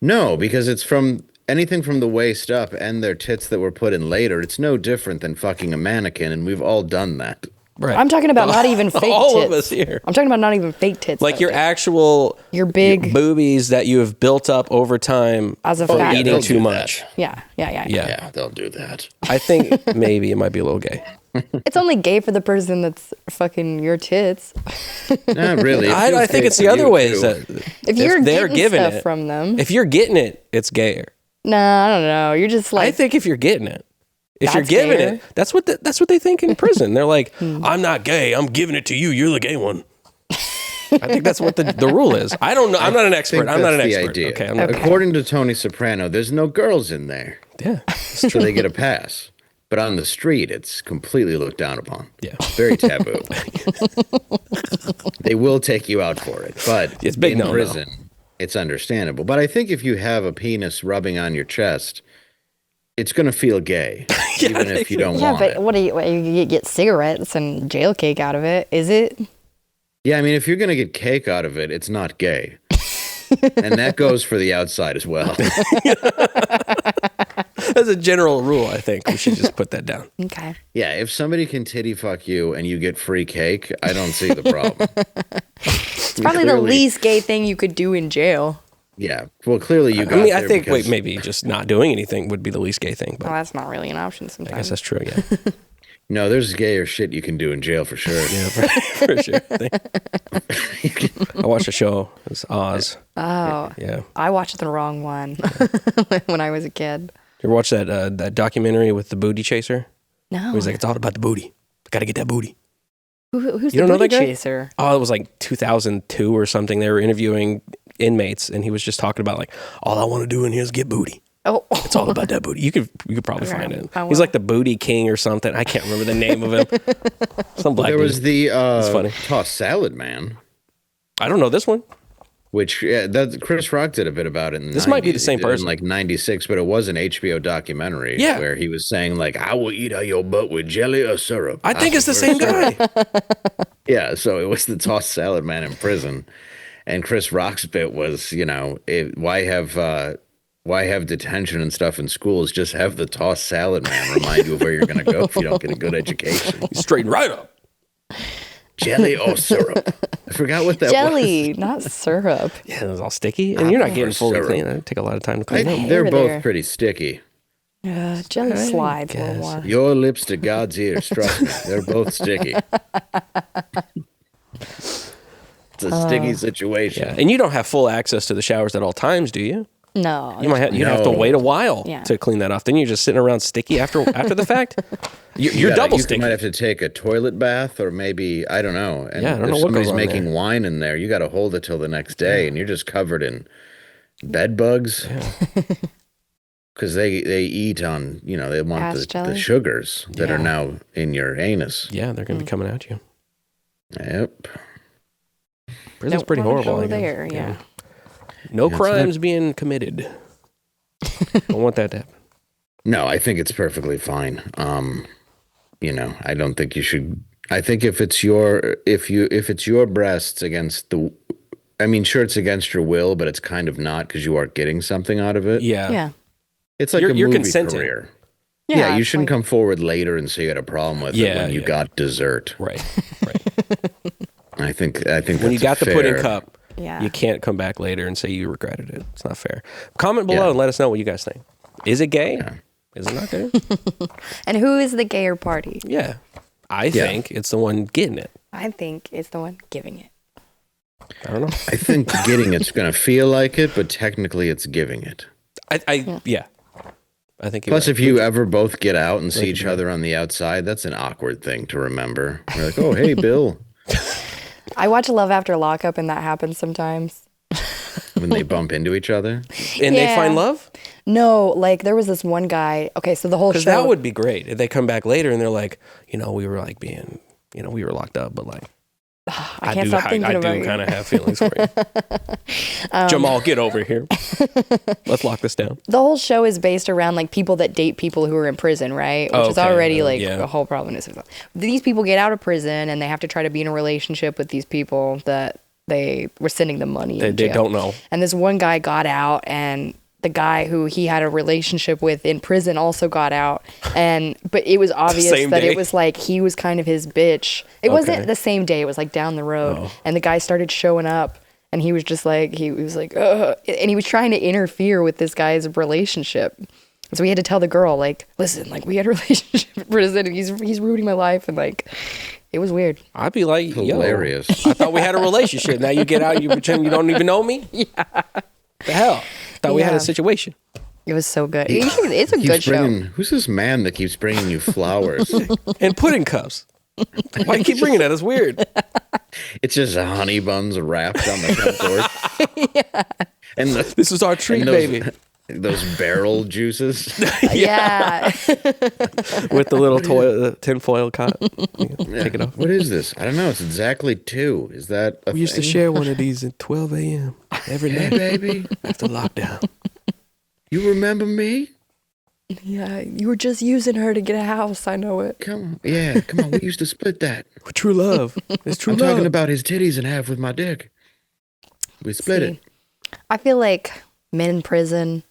No, because it's from anything from the waist up and their tits that were put in later. It's no different than fucking a mannequin, and we've all done that. Right. I'm talking about not even fake all tits. of us here. I'm talking about not even fake tits. Like though. your actual Your big- boobies that you have built up over time As a from fat eating they'll too do much. that. Yeah. Yeah, they'll do that. I think maybe it might be a little gay. It's only gay for the person that's fucking your tits. Not really. It feels I think gay it's for the other you, way. Is too. that If you're they're getting giving stuff it from them, if you're getting it, it's gayer. nah, I don't know. You're just like I think if you're getting it, if you're That's giving gayer. it, that's what they think in prison. They're like, I'm not gay. I'm giving it to you. You're the gay one. I think that's what the rule is. I don't know. I'm not an I expert. think I'm not an that's the expert. idea. Okay, I'm not. According to Tony Soprano, there's no girls in there, Yeah. so they get a pass. But on the street, it's completely looked down upon. Yeah. Very taboo. They will take you out for it, but It's big in no-no. prison, it's understandable. But I think if you have a penis rubbing on your chest, it's going to feel gay, even if you don't yeah, want but it. what do you get cigarettes and jail cake out of it? Is it? Yeah, I mean, if you're going to get cake out of it, it's not gay. And that goes for the outside as well. As a general rule, I think we should just put that down. Okay. Yeah, if somebody can titty fuck you and you get free cake, I don't see the problem. It's probably the least gay thing you could do in jail. Yeah, well, clearly you got I mean, I there think because- maybe just not doing anything would be the least gay thing, but Well, that's not really an option I guess sometimes. that's true. Yeah, No, there's gayer shit you can do in jail for sure. yeah, for sure. I watched a show. It was Oz. Oh, Yeah, I watched the wrong one when I was a kid. you ever watch that that documentary with the booty chaser? No. It was like it's all about the booty. Got to get that booty. Who's You the don't know booty that guy? chaser? Oh, it was like 2002 or something. They were interviewing inmates, and he was just talking about like, all I want to do in here is get booty. Oh, It's all about that booty. You could probably Okay, find it. I He's will. like the booty king or something. I can't remember the name of him. Some black There dude. was the funny. tossed salad man, I don't know this one. which that Chris Rock did a bit about it in the This might be the 90s. same He did it person. in like 96, but it was an HBO documentary Yeah. where he was saying like, I will eat out your butt with jelly or syrup. I think it's the prefer same syrup." guy. Yeah, so it was the tossed salad man in prison. And Chris Rock's bit was, why have detention and stuff in schools? Just have the tossed salad man remind you of where you're going to go if you don't get a good education. Straighten right up. Jelly or syrup? I forgot what that jelly, not syrup. Yeah, it was all sticky, and you're not getting fully syrup. clean. It'd take a lot of time to was. clean up. They're Hair both there. pretty sticky. Jelly I slides a guess. little more. Your lips to God's ears, trust me. They're both sticky. It's a sticky situation. Yeah, and you don't have full access to the showers at all times, do you? No. You'd have to wait a while Yeah. to clean that off. Then you're just sitting around sticky after the fact. You're double sticky. You might have to take a toilet bath, or maybe I don't know. And Yeah, I don't if know what somebody's goes on making there. wine in there, you got to hold it till the next day, and you're just covered in bed bugs. Because they eat on, they want the sugars that are now in your anus. Yeah, they're going to be coming at you. Yep. Prison's pretty horrible. There, yeah. No crimes being committed. Don't want that to happen. No, I think it's perfectly fine. I don't think you should. I think if it's your breasts against the, sure, it's against your will, but it's kind of not because you are getting something out of it. Yeah. Yeah. It's like You're a movie consenting. career. Yeah, Yeah, you shouldn't come forward later and say you had a problem with it when you got dessert. Right. I think When you got the pudding cup, Yeah. you can't come back later and say you regretted it. It's not fair. Comment below and let us know what you guys think. Is it gay? Yeah. Is it not gay? And who is the gayer party? Yeah. I think it's the one getting it. I think it's the one giving it. I don't know. I think getting it's going to feel like it, but technically it's giving it. Yeah. I think. Plus, if you ever both get out and see each other on the outside, that's an awkward thing to remember. You're like, oh, hey, Bill. I watch Love After Lockup, and that happens sometimes. When they bump into each other. And they find love? No, like there was this one guy. Okay, so the whole show. Because that would be great. If they come back later and they're like, we were like being, we were locked up, but like, I can't stop thinking about I do kind of have feelings for you. Jamal, get over here. Let's lock this down. The whole show is based around like people that date people who are in prison, right? Which is already like a whole problem. These people get out of prison and they have to try to be in a relationship with these people that they were sending them money. They don't know. And this one guy got out, and the guy who he had a relationship with in prison also got out, but it was obvious that it was like he was kind of his bitch. It wasn't the same day, it was like down the road. And the guy started showing up, and he was just like, ugh. And he was trying to interfere with this guy's relationship. So we had to tell the girl, like, listen, like, we had a relationship in prison, and he's ruining my life, and like, it was weird. I'd be like, hilarious. I thought we had a relationship. Now you get out, you pretend you don't even know me? Yeah. The hell? Thought we had a situation. It was so good. It's a good show. Who's this man that keeps bringing you flowers? And pudding cups. Why do you keep bringing that? It's weird. It's just honey buns wrapped on the front porch. Yeah. And this is our treat, baby. Those barrel juices. Yeah. With the little tinfoil cup. Take it off. What is this? I don't know. It's exactly 2. Is that a We used to share one of these at 12 a.m. every night. Baby. After lockdown. You remember me? Yeah, you were just using her to get a house. I know it. Come on. Yeah, come on. We used to split that. True love. It's true I'm love. talking about his titties in half with my dick. We split it. I feel like men in prison.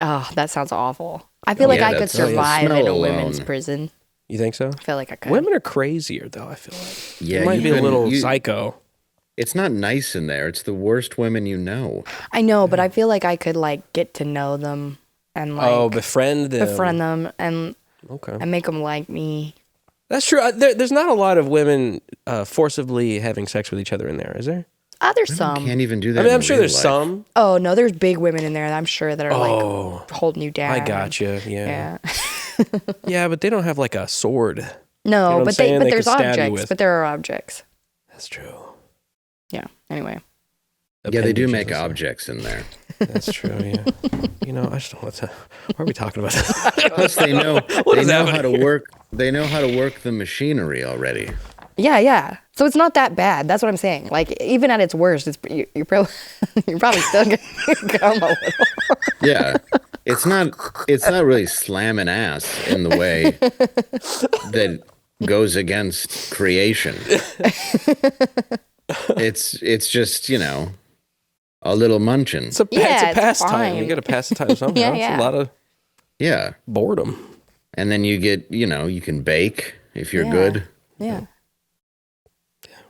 Oh, that sounds awful. I feel like I could survive in a women's prison. You think so? I feel like I could. Women are crazier, though, I feel like. Yeah, you might be a little psycho. It's not nice in there. It's the worst women you know. I know, but I feel like I could like get to know them and like befriend them and make them like me. That's true. There's not a lot of women forcibly having sex with each other in there, is there? There's some. Can't even do that. I mean, I'm sure there's some. Oh no, there's big women in there. I'm sure that are like holding you down. I gotcha. Yeah. Yeah, but they don't have like a sword. No, you know but there's objects. But there are objects. That's true. Yeah. Anyway. Yeah, they do make objects in there. That's true. Yeah. I just don't want to. Why are we talking about that? Plus, they know how to work. They know how to work the machinery already. Yeah. So it's not that bad. That's what I'm saying. Like even at its worst, you're probably still gonna come a little. Yeah, it's not really slamming ass in the way that goes against creation. It's just a little munching. It's a pastime. You got to pass the time somehow. Yeah. It's a lot of boredom. And then you get you can bake if you're good. Yeah.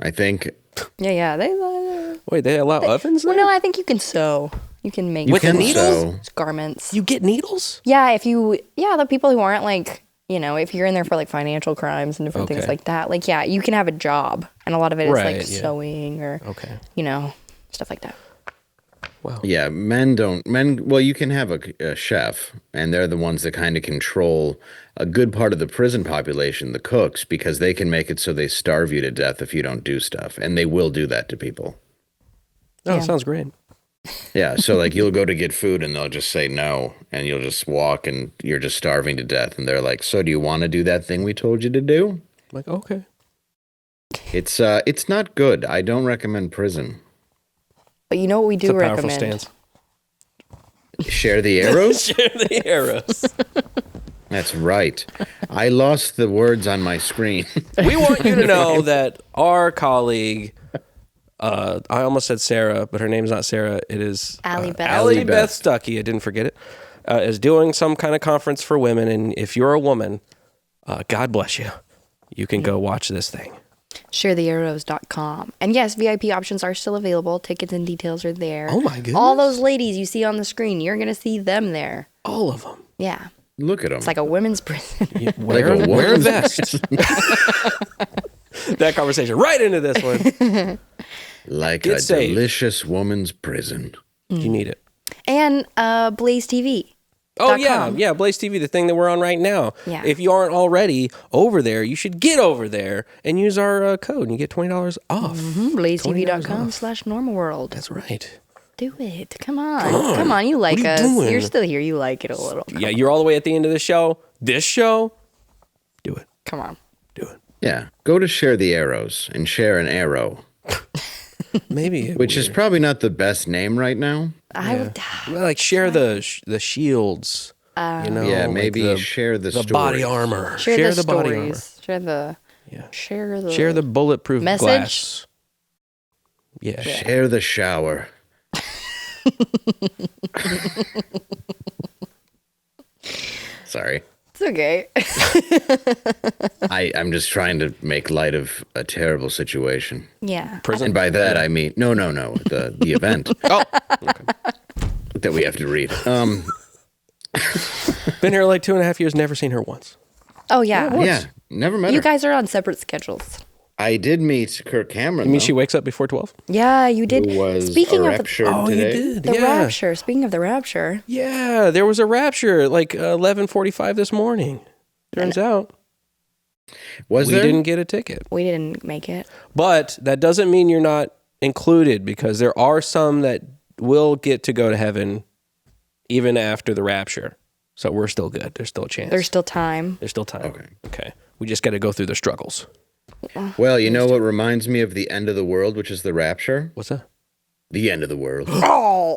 I think. Yeah. Wait, they allow ovens there? Well, no, I think you can sew. You can make with the needles? Garments. You get needles? Yeah, the people who aren't like, if you're in there for like financial crimes and different things like that, like, yeah, you can have a job. And a lot of it is like sewing or, stuff like that. Wow. Yeah, well, you can have a chef, and they're the ones that kind of control a good part of the prison population, the cooks, because they can make it so they starve you to death if you don't do stuff, and they will do that to people. Oh, Yeah. sounds great. Yeah, so like you'll go to get food and they'll just say no, and you'll just walk and you're just starving to death, and they're like, "So do you want to do that thing we told you to do?" I'm like, okay. It's not good. I don't recommend prison. But you know what we It's do a powerful recommend? stance. Share the arrows? Share the arrows. That's right. I lost the words on my screen. We want you to know that our colleague, I almost said Sarah, but her name's not Sarah. It is Allie Beth. Allie Beth Stuckey. I didn't forget it. Is doing some kind of conference for women. And if you're a woman, God bless you. You can go watch this thing. ShareTheArrows.com. And yes, VIP options are still available. Tickets and details are there. Oh my goodness. All those ladies you see on the screen, you're going to see them there. All of them. Yeah. Look at them. It's like a women's prison. Wear a woman's vest. That conversation right into this one. Like Get a saved. delicious woman's prison. You need it. And BlazeTV. Oh, yeah. Yeah, Blaze TV, the thing that we're on right now. Yeah. If you aren't already over there, you should get over there and use our code and you get $20 off. BlazeTV.com/normalworld. That's right. Do it. Come on. Come on. You like What are you us. doing? You're still here. You like it a little. Yeah, you're all the way at the end of the show. This show, do it. Come on. Do it. Yeah. Go to Share the Arrows and share an arrow, Maybe. which is probably not the best name right now. I would. like share the shields. You know, Yeah, like maybe share the body stories. armor. Share the body armor. stories. Share the. Yeah. Share the bulletproof message? glass. Yeah. Share the shower. Sorry. It's okay. I'm just trying to make light of a terrible situation. Yeah. Prison. And by that I mean no, the event Oh, that we have to read. been here like 2.5 years. Never seen her once. Oh yeah. Yeah, never met You her. guys are on separate schedules. I did meet Kirk Cameron. You mean though, she wakes up before 12? Yeah, you did. who was Speaking of the, raptured Oh, you today. did. the Yeah. rapture. Speaking of the rapture. Yeah, there was a rapture at like 11:45 this morning. Turns out Was we there? didn't get a ticket. We didn't make it. But that doesn't mean you're not included because there are some that will get to go to heaven even after the rapture. So we're still good. There's still a chance. There's still time. There's still time. Okay. Okay. We just got to go through the struggles. Well, you know what reminds me of the end of the world, which is the rapture? What's that? The end of the world. Oh.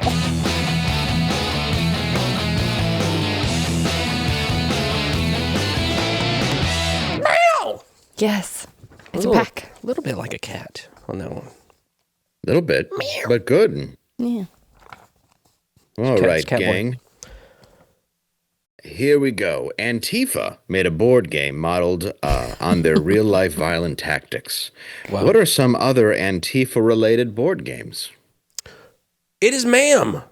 Yes. It's a pack. A little bit like a cat on that one. A little bit, but good. Yeah. All Cat- right, cat boy. gang. Here we go. Antifa made a board game modeled on their real-life violent tactics. Wow. What are some other Antifa-related board games? It is ma'am.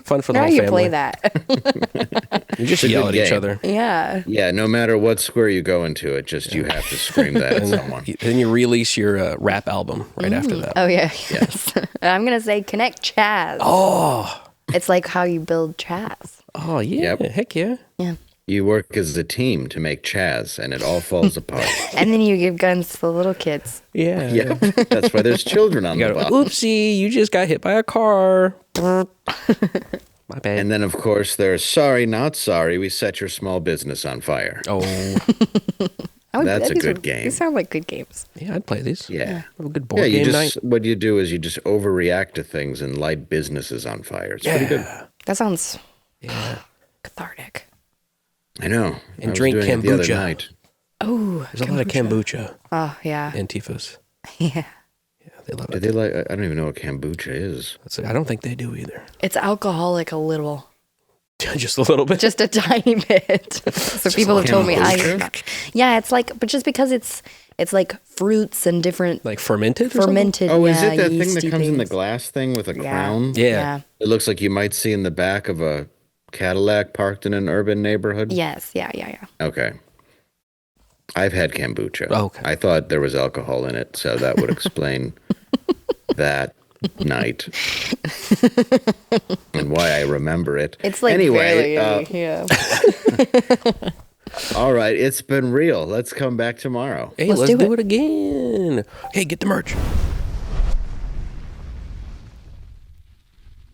Fun for the How whole do you family. play that? You just It's a yell good at each game. other. Yeah. Yeah, no matter what square you go into, it just you have to scream that at someone. Then you release your rap album right after that. Oh yeah. Yes. I'm gonna say connect Chaz. Oh. It's like how you build Chaz. Oh, yeah. Yep. Heck yeah. Yeah. You work as a team to make Chaz, and it all falls apart. And then you give guns to the little kids. Yeah. Yep, that's why there's children on You the gotta, bottom. oopsie, you just got hit by a car. My bad. And then, of course, there's sorry, not sorry. We set your small business on fire. Oh, That's a these good game. These sound like good games. yeah, I'd play these. Yeah. Have a good board Yeah, you game just night. what you do is you just overreact to things and light businesses on fire. It's pretty good. That sounds cathartic. I know. And I was drink doing it the other kombucha. night. Oh, There's a lot of kombucha. oh yeah. Antifas. Yeah. Yeah, they love Did it. they like? I don't even know what kombucha is. I don't think they do either. It's alcoholic a little. Just a little bit. Just a tiny bit. So people have told me yeah, it's like, but just because it's like fruits and different Like fermented or something? fermented. Oh, is yeah, it that thing that yeasty comes in the things. glass thing with a Yeah. crown? Yeah. It looks like you might see in the back of a Cadillac parked in an urban neighborhood. Yes. Yeah. Okay. I've had kombucha. Oh, okay. I thought there was alcohol in it, so that would explain that. night and why I remember it. It's like anyway, barely, yeah. all right, it's been real. Let's come back tomorrow. Hey, Let's let's do do it again. Hey, get the merch.